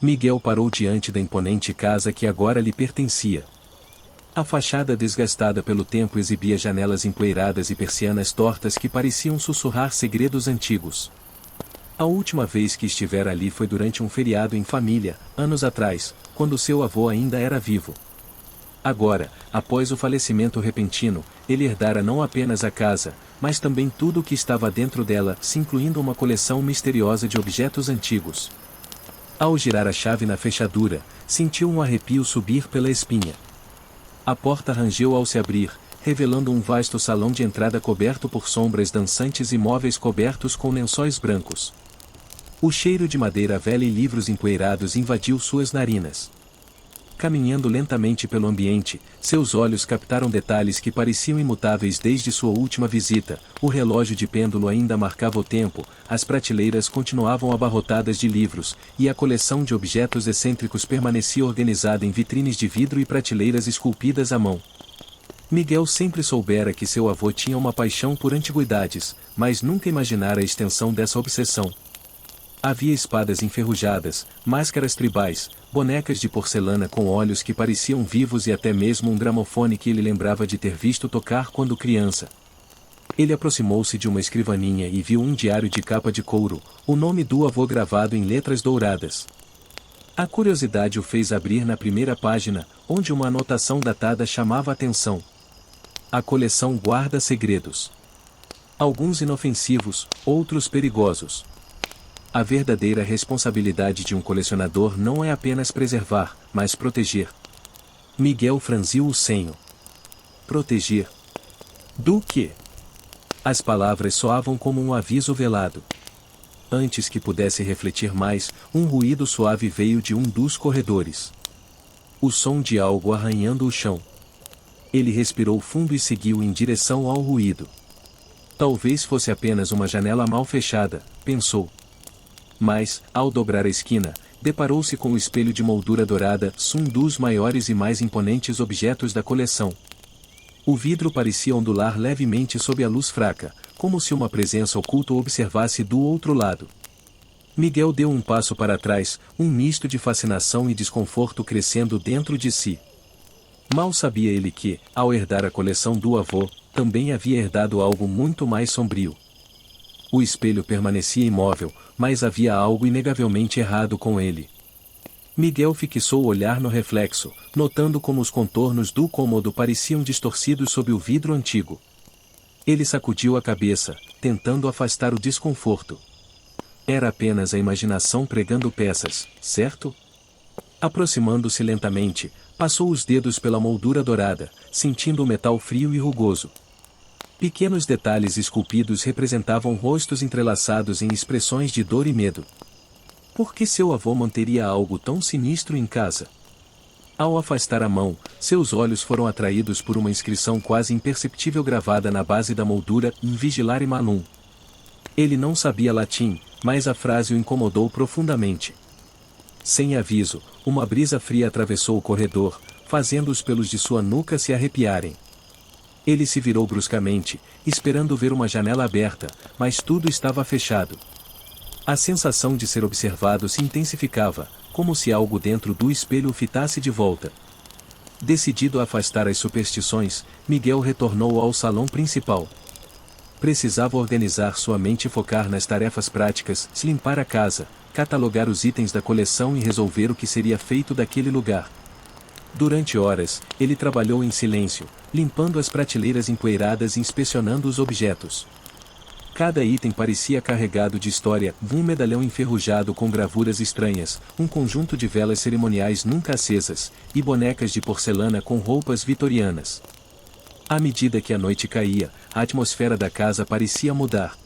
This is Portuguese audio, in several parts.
Miguel parou diante da imponente casa que agora lhe pertencia. A fachada desgastada pelo tempo exibia janelas empoeiradas e persianas tortas que pareciam sussurrar segredos antigos. A última vez que estivera ali foi durante um feriado em família, anos atrás, quando seu avô ainda era vivo. Agora, após o falecimento repentino, ele herdara não apenas a casa, mas também tudo o que estava dentro dela, se incluindo uma coleção misteriosa de objetos antigos. Ao girar a chave na fechadura, sentiu um arrepio subir pela espinha. A porta rangeu ao se abrir, revelando um vasto salão de entrada coberto por sombras dançantes e móveis cobertos com lençóis brancos. O cheiro de madeira velha e livros empoeirados invadiu suas narinas. Caminhando lentamente pelo ambiente, seus olhos captaram detalhes que pareciam imutáveis desde sua última visita. O relógio de pêndulo ainda marcava o tempo, as prateleiras continuavam abarrotadas de livros, e a coleção de objetos excêntricos permanecia organizada em vitrines de vidro e prateleiras esculpidas à mão. Miguel sempre soubera que seu avô tinha uma paixão por antiguidades, mas nunca imaginara a extensão dessa obsessão. Havia espadas enferrujadas, máscaras tribais, bonecas de porcelana com olhos que pareciam vivos e até mesmo um gramofone que ele lembrava de ter visto tocar quando criança. Ele aproximou-se de uma escrivaninha e viu um diário de capa de couro, o nome do avô gravado em letras douradas. A curiosidade o fez abrir na primeira página, onde uma anotação datada chamava a atenção. A coleção guarda segredos. Alguns inofensivos, outros perigosos. A verdadeira responsabilidade de um colecionador não é apenas preservar, mas proteger. Miguel franziu o senho. Proteger? Do quê? As palavras soavam como um aviso velado. Antes que pudesse refletir mais, um ruído suave veio de um dos corredores. O som de algo arranhando o chão. Ele respirou fundo e seguiu em direção ao ruído. Talvez fosse apenas uma janela mal fechada, pensou. Mas, ao dobrar a esquina, deparou-se com o espelho de moldura dourada, um dos maiores e mais imponentes objetos da coleção. O vidro parecia ondular levemente sob a luz fraca, como se uma presença oculta o observasse do outro lado. Miguel deu um passo para trás, um misto de fascinação e desconforto crescendo dentro de si. Mal sabia ele que, ao herdar a coleção do avô, também havia herdado algo muito mais sombrio. O espelho permanecia imóvel, mas havia algo inegavelmente errado com ele. Miguel fixou o olhar no reflexo, notando como os contornos do cômodo pareciam distorcidos sob o vidro antigo. Ele sacudiu a cabeça, tentando afastar o desconforto. Era apenas a imaginação pregando peças, certo? Aproximando-se lentamente, passou os dedos pela moldura dourada, sentindo o metal frio e rugoso. Pequenos detalhes esculpidos representavam rostos entrelaçados em expressões de dor e medo. Por que seu avô manteria algo tão sinistro em casa? Ao afastar a mão, seus olhos foram atraídos por uma inscrição quase imperceptível gravada na base da moldura, Vigilare Malum. Ele não sabia latim, mas a frase o incomodou profundamente. Sem aviso, uma brisa fria atravessou o corredor, fazendo os pelos de sua nuca se arrepiarem. Ele se virou bruscamente, esperando ver uma janela aberta, mas tudo estava fechado. A sensação de ser observado se intensificava, como se algo dentro do espelho o fitasse de volta. Decidido a afastar as superstições, Miguel retornou ao salão principal. Precisava organizar sua mente e focar nas tarefas práticas, limpar a casa, catalogar os itens da coleção e resolver o que seria feito daquele lugar. Durante horas, ele trabalhou em silêncio, limpando as prateleiras empoeiradas e inspecionando os objetos. Cada item parecia carregado de história, um medalhão enferrujado com gravuras estranhas, um conjunto de velas cerimoniais nunca acesas, e bonecas de porcelana com roupas vitorianas. À medida que a noite caía, a atmosfera da casa parecia mudar.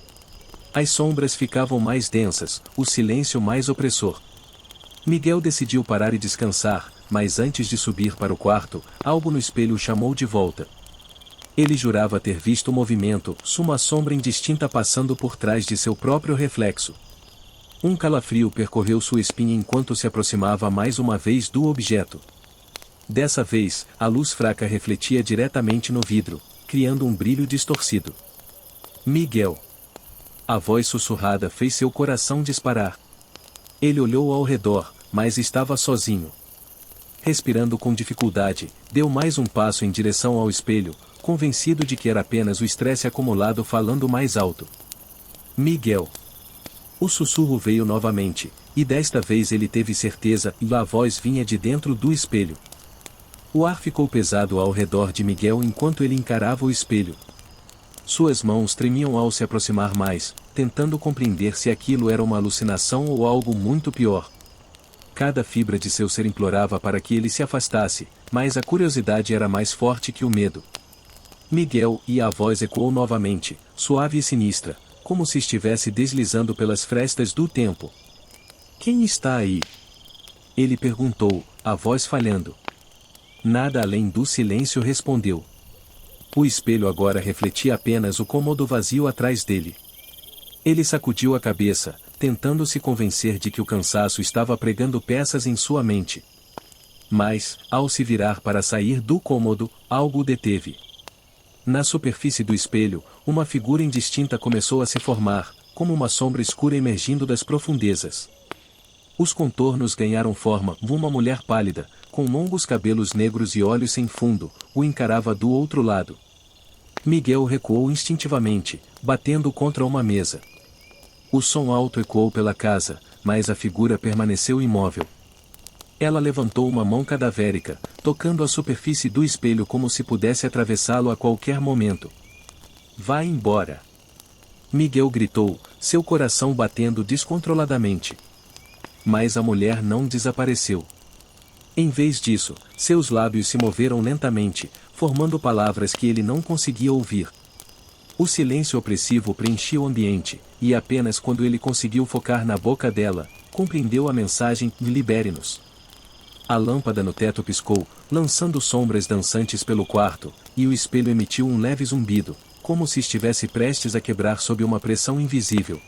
As sombras ficavam mais densas, o silêncio mais opressor. Miguel decidiu parar e descansar, mas antes de subir para o quarto, algo no espelho o chamou de volta. Ele jurava ter visto o movimento, uma sombra indistinta passando por trás de seu próprio reflexo. Um calafrio percorreu sua espinha enquanto se aproximava mais uma vez do objeto. Dessa vez, a luz fraca refletia diretamente no vidro, criando um brilho distorcido. Miguel! A voz sussurrada fez seu coração disparar. Ele olhou ao redor, mas estava sozinho. Respirando com dificuldade, deu mais um passo em direção ao espelho, convencido de que era apenas o estresse acumulado falando mais alto. Miguel. O sussurro veio novamente, e desta vez ele teve certeza e a voz vinha de dentro do espelho. O ar ficou pesado ao redor de Miguel enquanto ele encarava o espelho. Suas mãos tremiam ao se aproximar mais, tentando compreender se aquilo era uma alucinação ou algo muito pior. Cada fibra de seu ser implorava para que ele se afastasse, mas a curiosidade era mais forte que o medo. Miguel, e a voz ecoou novamente, suave e sinistra, como se estivesse deslizando pelas frestas do tempo. Quem está aí? Ele perguntou, a voz falhando. Nada além do silêncio respondeu. O espelho agora refletia apenas o cômodo vazio atrás dele. Ele sacudiu a cabeça, tentando se convencer de que o cansaço estava pregando peças em sua mente. Mas, ao se virar para sair do cômodo, algo o deteve. Na superfície do espelho, uma figura indistinta começou a se formar, como uma sombra escura emergindo das profundezas. Os contornos ganharam forma, uma mulher pálida, com longos cabelos negros e olhos sem fundo, o encarava do outro lado. Miguel recuou instintivamente, batendo contra uma mesa. O som alto ecoou pela casa, mas a figura permaneceu imóvel. Ela levantou uma mão cadavérica, tocando a superfície do espelho como se pudesse atravessá-lo a qualquer momento. Vá embora! Miguel gritou, seu coração batendo descontroladamente. Mas a mulher não desapareceu. Em vez disso, seus lábios se moveram lentamente, formando palavras que ele não conseguia ouvir. O silêncio opressivo preenchia o ambiente, e apenas quando ele conseguiu focar na boca dela, compreendeu a mensagem: libere-nos. A lâmpada no teto piscou, lançando sombras dançantes pelo quarto, e o espelho emitiu um leve zumbido, como se estivesse prestes a quebrar sob uma pressão invisível.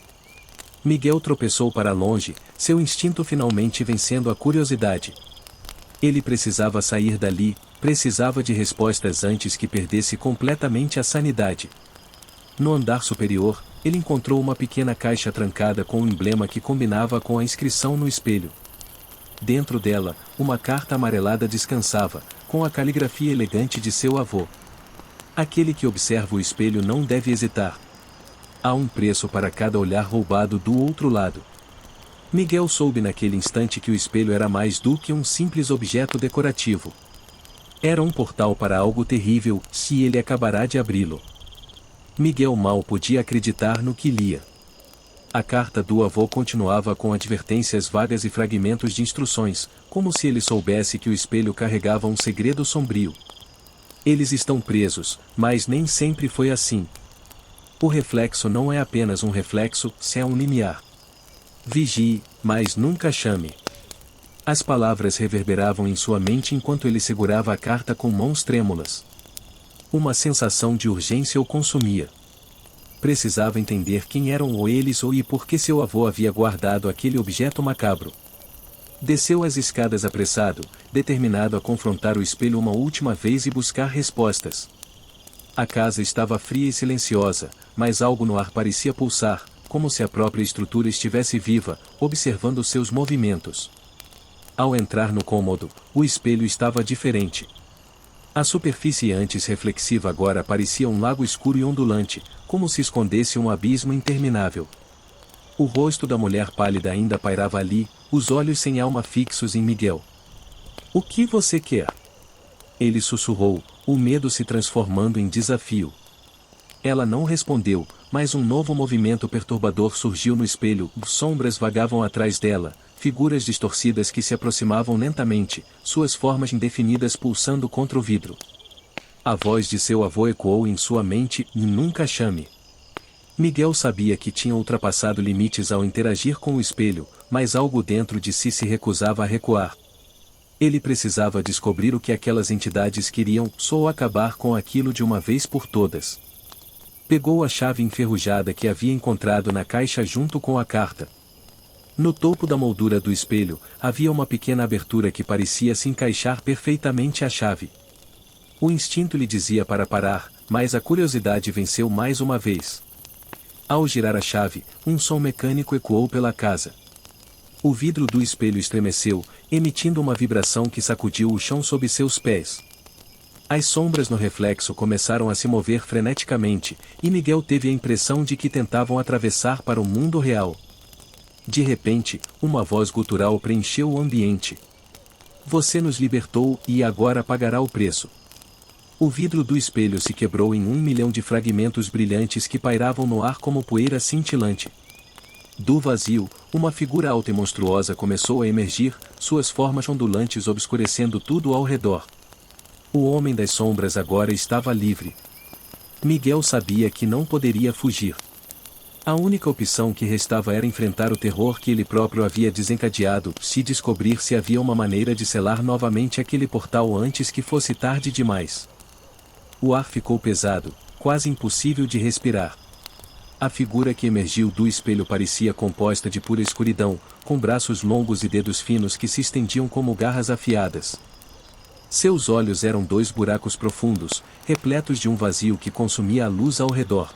Miguel tropeçou para longe, seu instinto finalmente vencendo a curiosidade. Ele precisava sair dali, precisava de respostas antes que perdesse completamente a sanidade. No andar superior, ele encontrou uma pequena caixa trancada com um emblema que combinava com a inscrição no espelho. Dentro dela, uma carta amarelada descansava, com a caligrafia elegante de seu avô. Aquele que observa o espelho não deve hesitar. Há um preço para cada olhar roubado do outro lado. Miguel soube naquele instante que o espelho era mais do que um simples objeto decorativo. Era um portal para algo terrível, se ele acabará de abri-lo. Miguel mal podia acreditar no que lia. A carta do avô continuava com advertências vagas e fragmentos de instruções, como se ele soubesse que o espelho carregava um segredo sombrio. Eles estão presos, mas nem sempre foi assim. O reflexo não é apenas um reflexo, se é um limiar. Vigie, mas nunca chame. As palavras reverberavam em sua mente enquanto ele segurava a carta com mãos trêmulas. Uma sensação de urgência o consumia. Precisava entender quem eram eles e por que seu avô havia guardado aquele objeto macabro. Desceu as escadas apressado, determinado a confrontar o espelho uma última vez e buscar respostas. A casa estava fria e silenciosa, mas algo no ar parecia pulsar, como se a própria estrutura estivesse viva, observando seus movimentos. Ao entrar no cômodo, o espelho estava diferente. A superfície antes reflexiva agora parecia um lago escuro e ondulante, como se escondesse um abismo interminável. O rosto da mulher pálida ainda pairava ali, os olhos sem alma fixos em Miguel. O que você quer? Ele sussurrou, o medo se transformando em desafio. Ela não respondeu, mas um novo movimento perturbador surgiu no espelho, sombras vagavam atrás dela, figuras distorcidas que se aproximavam lentamente, suas formas indefinidas pulsando contra o vidro. A voz de seu avô ecoou em sua mente, nunca chame. Miguel sabia que tinha ultrapassado limites ao interagir com o espelho, mas algo dentro de si se recusava a recuar. Ele precisava descobrir o que aquelas entidades queriam, só acabar com aquilo de uma vez por todas. Pegou a chave enferrujada que havia encontrado na caixa junto com a carta. No topo da moldura do espelho, havia uma pequena abertura que parecia se encaixar perfeitamente à chave. O instinto lhe dizia para parar, mas a curiosidade venceu mais uma vez. Ao girar a chave, um som mecânico ecoou pela casa. O vidro do espelho estremeceu, emitindo uma vibração que sacudiu o chão sob seus pés. As sombras no reflexo começaram a se mover freneticamente, e Miguel teve a impressão de que tentavam atravessar para o mundo real. De repente, uma voz gutural preencheu o ambiente. Você nos libertou e agora pagará o preço. O vidro do espelho se quebrou em 1 milhão de fragmentos brilhantes que pairavam no ar como poeira cintilante. Do vazio, uma figura alta e monstruosa começou a emergir, suas formas ondulantes obscurecendo tudo ao redor. O Homem das Sombras agora estava livre. Miguel sabia que não poderia fugir. A única opção que restava era enfrentar o terror que ele próprio havia desencadeado, se descobrir se havia uma maneira de selar novamente aquele portal antes que fosse tarde demais. O ar ficou pesado, quase impossível de respirar. A figura que emergiu do espelho parecia composta de pura escuridão, com braços longos e dedos finos que se estendiam como garras afiadas. Seus olhos eram 2 buracos profundos, repletos de um vazio que consumia a luz ao redor.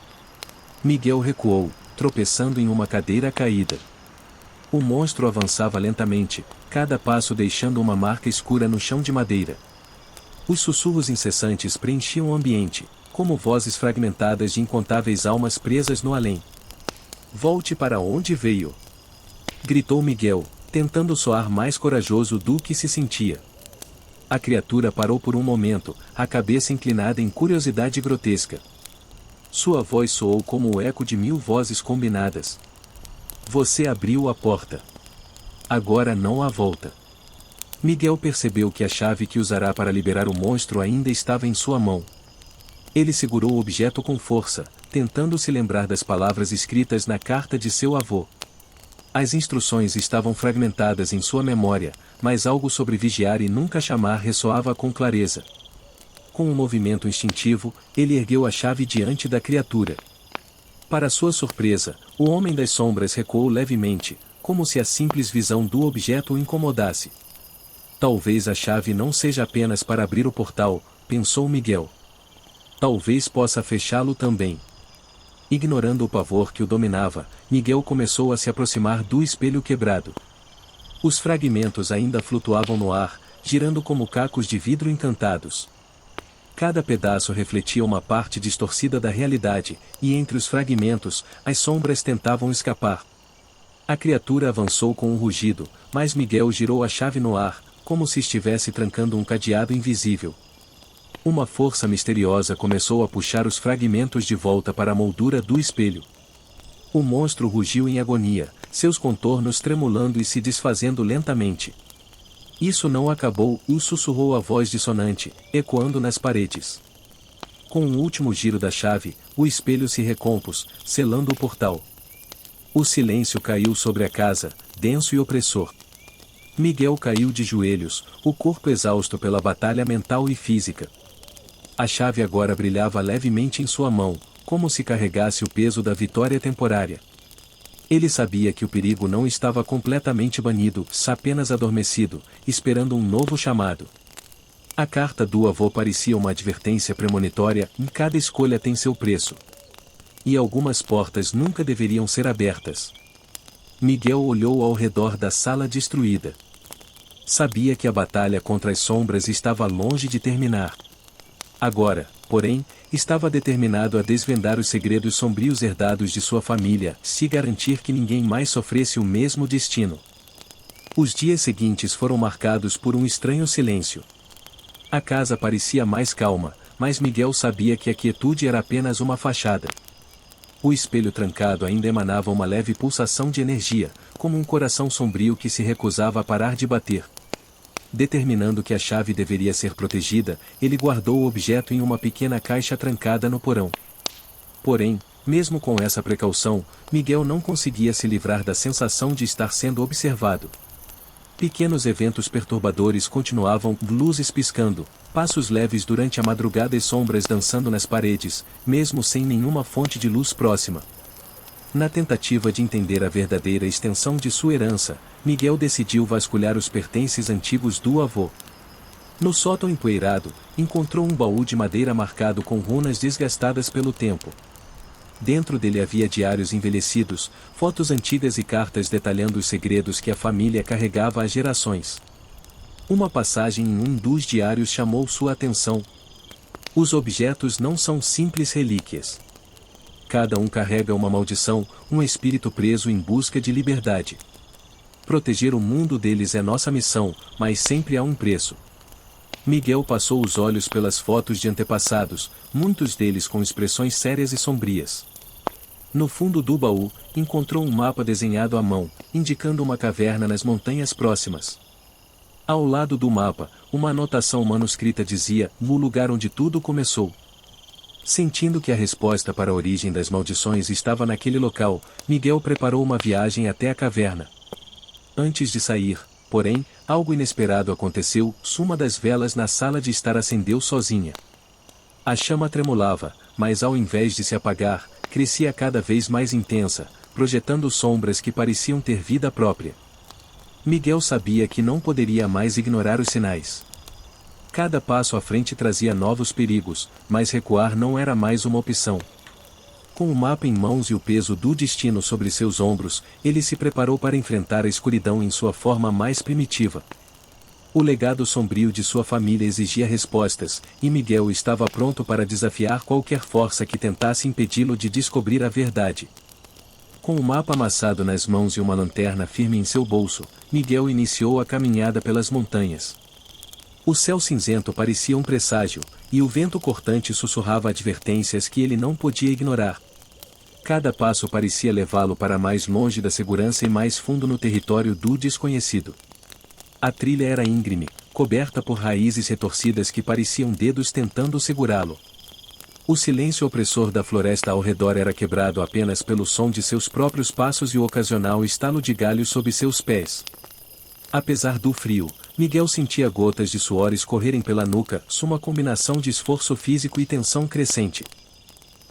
Miguel recuou, tropeçando em uma cadeira caída. O monstro avançava lentamente, cada passo deixando uma marca escura no chão de madeira. Os sussurros incessantes preenchiam o ambiente, como vozes fragmentadas de incontáveis almas presas no além. Volte para onde veio! Gritou Miguel, tentando soar mais corajoso do que se sentia. A criatura parou por um momento, a cabeça inclinada em curiosidade grotesca. Sua voz soou como o eco de 1000 vozes combinadas. Você abriu a porta. Agora não há volta. Miguel percebeu que a chave que usará para liberar o monstro ainda estava em sua mão. Ele segurou o objeto com força, tentando se lembrar das palavras escritas na carta de seu avô. As instruções estavam fragmentadas em sua memória, mas algo sobre vigiar e nunca chamar ressoava com clareza. Com um movimento instintivo, ele ergueu a chave diante da criatura. Para sua surpresa, o Homem das Sombras recuou levemente, como se a simples visão do objeto o incomodasse. Talvez a chave não seja apenas para abrir o portal, pensou Miguel. Talvez possa fechá-lo também. Ignorando o pavor que o dominava, Miguel começou a se aproximar do espelho quebrado. Os fragmentos ainda flutuavam no ar, girando como cacos de vidro encantados. Cada pedaço refletia uma parte distorcida da realidade, e entre os fragmentos, as sombras tentavam escapar. A criatura avançou com um rugido, mas Miguel girou a chave no ar, como se estivesse trancando um cadeado invisível. Uma força misteriosa começou a puxar os fragmentos de volta para a moldura do espelho. O monstro rugiu em agonia, seus contornos tremulando e se desfazendo lentamente. Isso não acabou, sussurrou a voz dissonante, ecoando nas paredes. Com um último giro da chave, o espelho se recompôs, selando o portal. O silêncio caiu sobre a casa, denso e opressor. Miguel caiu de joelhos, o corpo exausto pela batalha mental e física. A chave agora brilhava levemente em sua mão, como se carregasse o peso da vitória temporária. Ele sabia que o perigo não estava completamente banido, apenas adormecido, esperando um novo chamado. A carta do avô parecia uma advertência premonitória, e cada escolha tem seu preço. E algumas portas nunca deveriam ser abertas. Miguel olhou ao redor da sala destruída. Sabia que a batalha contra as sombras estava longe de terminar. Agora, porém, estava determinado a desvendar os segredos sombrios herdados de sua família, se garantir que ninguém mais sofresse o mesmo destino. Os dias seguintes foram marcados por um estranho silêncio. A casa parecia mais calma, mas Miguel sabia que a quietude era apenas uma fachada. O espelho trancado ainda emanava uma leve pulsação de energia, como um coração sombrio que se recusava a parar de bater. Determinando que a chave deveria ser protegida, ele guardou o objeto em uma pequena caixa trancada no porão. Porém, mesmo com essa precaução, Miguel não conseguia se livrar da sensação de estar sendo observado. Pequenos eventos perturbadores continuavam, luzes piscando, passos leves durante a madrugada e sombras dançando nas paredes, mesmo sem nenhuma fonte de luz próxima. Na tentativa de entender a verdadeira extensão de sua herança, Miguel decidiu vasculhar os pertences antigos do avô. No sótão empoeirado, encontrou um baú de madeira marcado com runas desgastadas pelo tempo. Dentro dele havia diários envelhecidos, fotos antigas e cartas detalhando os segredos que a família carregava há gerações. Uma passagem em um dos diários chamou sua atenção. Os objetos não são simples relíquias. Cada um carrega uma maldição, um espírito preso em busca de liberdade. Proteger o mundo deles é nossa missão, mas sempre há um preço. Miguel passou os olhos pelas fotos de antepassados, muitos deles com expressões sérias e sombrias. No fundo do baú, encontrou um mapa desenhado à mão, indicando uma caverna nas montanhas próximas. Ao lado do mapa, uma anotação manuscrita dizia: "O lugar onde tudo começou". Sentindo que a resposta para a origem das maldições estava naquele local, Miguel preparou uma viagem até a caverna. Antes de sair, porém, algo inesperado aconteceu: uma das velas na sala de estar acendeu sozinha. A chama tremulava, mas ao invés de se apagar, crescia cada vez mais intensa, projetando sombras que pareciam ter vida própria. Miguel sabia que não poderia mais ignorar os sinais. Cada passo à frente trazia novos perigos, mas recuar não era mais uma opção. Com o mapa em mãos e o peso do destino sobre seus ombros, ele se preparou para enfrentar a escuridão em sua forma mais primitiva. O legado sombrio de sua família exigia respostas, e Miguel estava pronto para desafiar qualquer força que tentasse impedi-lo de descobrir a verdade. Com o mapa amassado nas mãos e uma lanterna firme em seu bolso, Miguel iniciou a caminhada pelas montanhas. O céu cinzento parecia um presságio, e o vento cortante sussurrava advertências que ele não podia ignorar. Cada passo parecia levá-lo para mais longe da segurança e mais fundo no território do desconhecido. A trilha era íngreme, coberta por raízes retorcidas que pareciam dedos tentando segurá-lo. O silêncio opressor da floresta ao redor era quebrado apenas pelo som de seus próprios passos e o ocasional estalo de galhos sob seus pés. Apesar do frio, Miguel sentia gotas de suor escorrerem pela nuca, uma combinação de esforço físico e tensão crescente.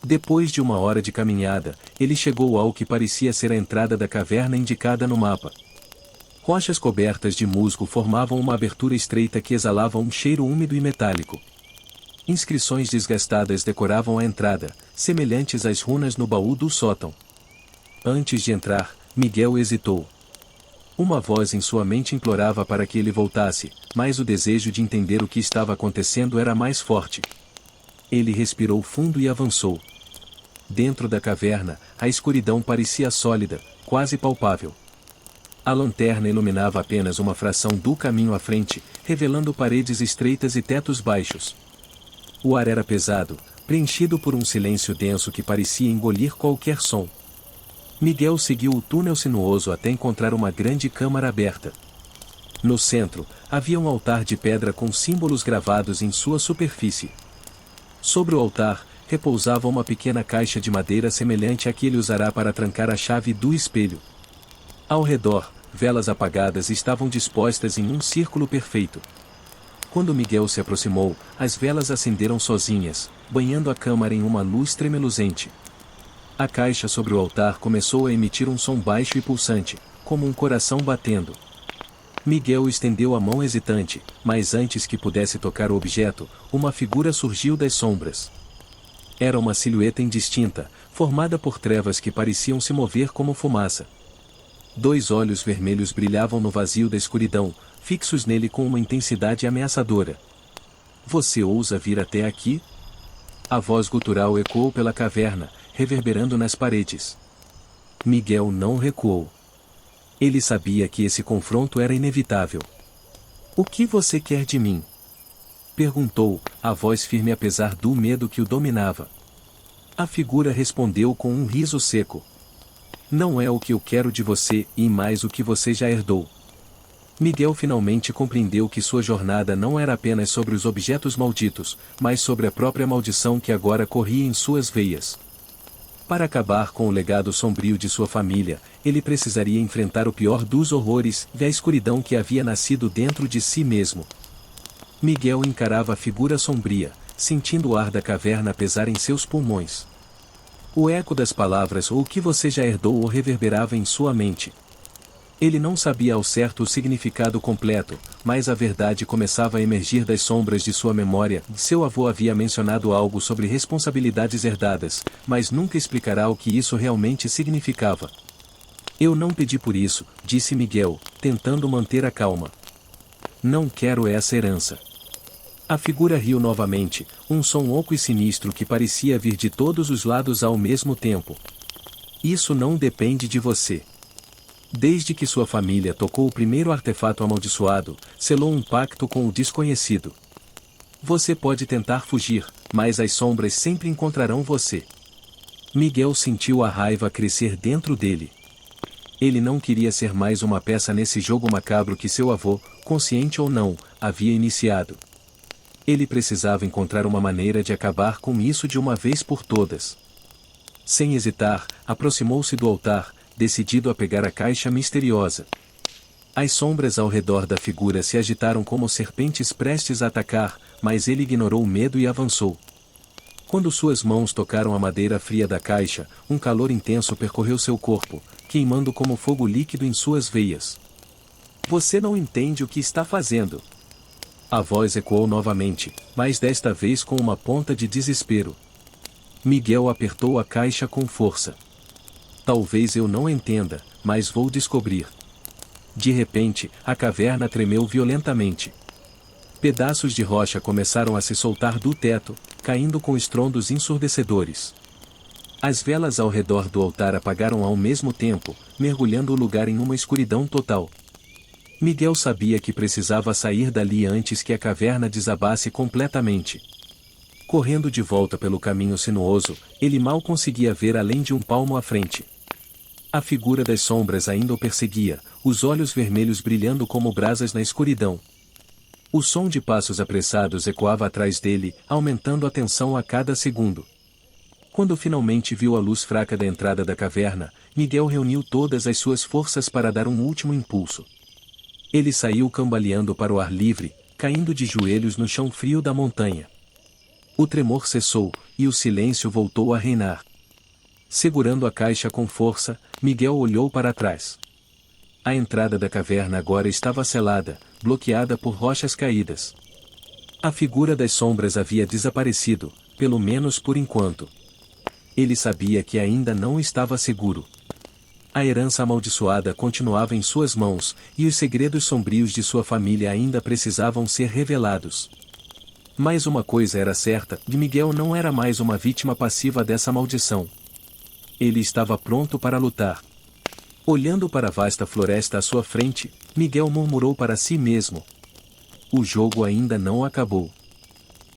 Depois de uma hora de caminhada, ele chegou ao que parecia ser a entrada da caverna indicada no mapa. Rochas cobertas de musgo formavam uma abertura estreita que exalava um cheiro úmido e metálico. Inscrições desgastadas decoravam a entrada, semelhantes às runas no baú do sótão. Antes de entrar, Miguel hesitou. Uma voz em sua mente implorava para que ele voltasse, mas o desejo de entender o que estava acontecendo era mais forte. Ele respirou fundo e avançou. Dentro da caverna, a escuridão parecia sólida, quase palpável. A lanterna iluminava apenas uma fração do caminho à frente, revelando paredes estreitas e tetos baixos. O ar era pesado, preenchido por um silêncio denso que parecia engolir qualquer som. Miguel seguiu o túnel sinuoso até encontrar uma grande câmara aberta. No centro, havia um altar de pedra com símbolos gravados em sua superfície. Sobre o altar, repousava uma pequena caixa de madeira semelhante à que ele usará para trancar a chave do espelho. Ao redor, velas apagadas estavam dispostas em um círculo perfeito. Quando Miguel se aproximou, as velas acenderam sozinhas, banhando a câmara em uma luz tremeluzente. A caixa sobre o altar começou a emitir um som baixo e pulsante, como um coração batendo. Miguel estendeu a mão hesitante, mas antes que pudesse tocar o objeto, uma figura surgiu das sombras. Era uma silhueta indistinta, formada por trevas que pareciam se mover como fumaça. 2 olhos vermelhos brilhavam no vazio da escuridão, fixos nele com uma intensidade ameaçadora. "Você ousa vir até aqui?" A voz gutural ecoou pela caverna, reverberando nas paredes. Miguel não recuou. Ele sabia que esse confronto era inevitável. "O que você quer de mim?" perguntou, a voz firme apesar do medo que o dominava. A figura respondeu com um riso seco. "Não é o que eu quero de você, e mais o que você já herdou." Miguel finalmente compreendeu que sua jornada não era apenas sobre os objetos malditos, mas sobre a própria maldição que agora corria em suas veias. Para acabar com o legado sombrio de sua família, ele precisaria enfrentar o pior dos horrores, a escuridão que havia nascido dentro de si mesmo. Miguel encarava a figura sombria, sentindo o ar da caverna pesar em seus pulmões. O eco das palavras "ou que você já herdou" o reverberava em sua mente. Ele não sabia ao certo o significado completo, mas a verdade começava a emergir das sombras de sua memória. Seu avô havia mencionado algo sobre responsabilidades herdadas, mas nunca explicará o que isso realmente significava. Eu não pedi por isso, disse Miguel, tentando manter a calma. Não quero essa herança. A figura riu novamente, um som oco e sinistro que parecia vir de todos os lados ao mesmo tempo. Isso não depende de você. Desde que sua família tocou o primeiro artefato amaldiçoado, selou um pacto com o desconhecido. Você pode tentar fugir, mas as sombras sempre encontrarão você. Miguel sentiu a raiva crescer dentro dele. Ele não queria ser mais uma peça nesse jogo macabro que seu avô, consciente ou não, havia iniciado. Ele precisava encontrar uma maneira de acabar com isso de uma vez por todas. Sem hesitar, aproximou-se do altar, decidido a pegar a caixa misteriosa. As sombras ao redor da figura se agitaram como serpentes prestes a atacar, mas ele ignorou o medo e avançou. Quando suas mãos tocaram a madeira fria da caixa, um calor intenso percorreu seu corpo, queimando como fogo líquido em suas veias. Você não entende o que está fazendo. A voz ecoou novamente, mas desta vez com uma ponta de desespero. Miguel apertou a caixa com força. Talvez eu não entenda, mas vou descobrir. De repente, a caverna tremeu violentamente. Pedaços de rocha começaram a se soltar do teto, caindo com estrondos ensurdecedores. As velas ao redor do altar apagaram ao mesmo tempo, mergulhando o lugar em uma escuridão total. Miguel sabia que precisava sair dali antes que a caverna desabasse completamente. Correndo de volta pelo caminho sinuoso, ele mal conseguia ver além de um palmo à frente. A figura das sombras ainda o perseguia, os olhos vermelhos brilhando como brasas na escuridão. O som de passos apressados ecoava atrás dele, aumentando a tensão a cada segundo. Quando finalmente viu a luz fraca da entrada da caverna, Miguel reuniu todas as suas forças para dar um último impulso. Ele saiu cambaleando para o ar livre, caindo de joelhos no chão frio da montanha. O tremor cessou, e o silêncio voltou a reinar. Segurando a caixa com força, Miguel olhou para trás. A entrada da caverna agora estava selada, bloqueada por rochas caídas. A figura das sombras havia desaparecido, pelo menos por enquanto. Ele sabia que ainda não estava seguro. A herança amaldiçoada continuava em suas mãos, e os segredos sombrios de sua família ainda precisavam ser revelados. Mas uma coisa era certa, Miguel não era mais uma vítima passiva dessa maldição. Ele estava pronto para lutar. Olhando para a vasta floresta à sua frente, Miguel murmurou para si mesmo. O jogo ainda não acabou.